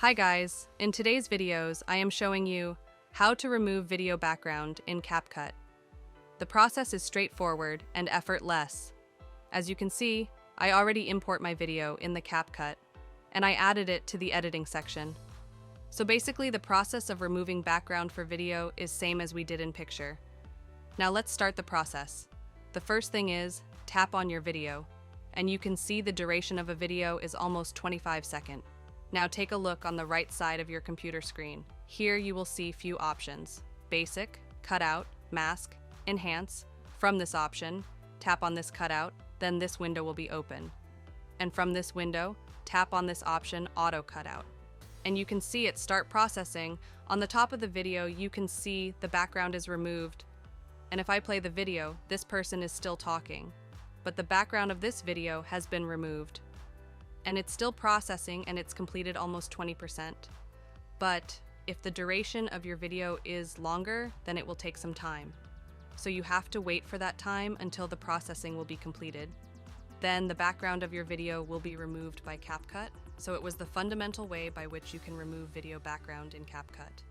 Hi guys, in today's videos I am showing you how to remove video background in CapCut. The process is straightforward and effortless. As you can see, I already import my video in the CapCut and I added it to the editing section. So basically the process of removing background for video is same as we did in picture. Now let's start the process. The first thing is tap on your video and you can see the duration of a video is almost 25 seconds. Now take a look on the right side of your computer screen. Here you will see few options: basic, cutout, mask, enhance. From this option, tap on this cutout, then this window will be open. And from this window, tap on this option, auto cutout. And you can see it start processing. On the top of the video, you can see the background is removed. And if I play the video, this person is still talking. But the background of this video has been removed. And it's still processing and it's completed almost 20%. But if the duration of your video is longer, then it will take some time. So you have to wait for that time until the processing will be completed. Then the background of your video will be removed by CapCut. So it was the fundamental way by which you can remove video background in CapCut.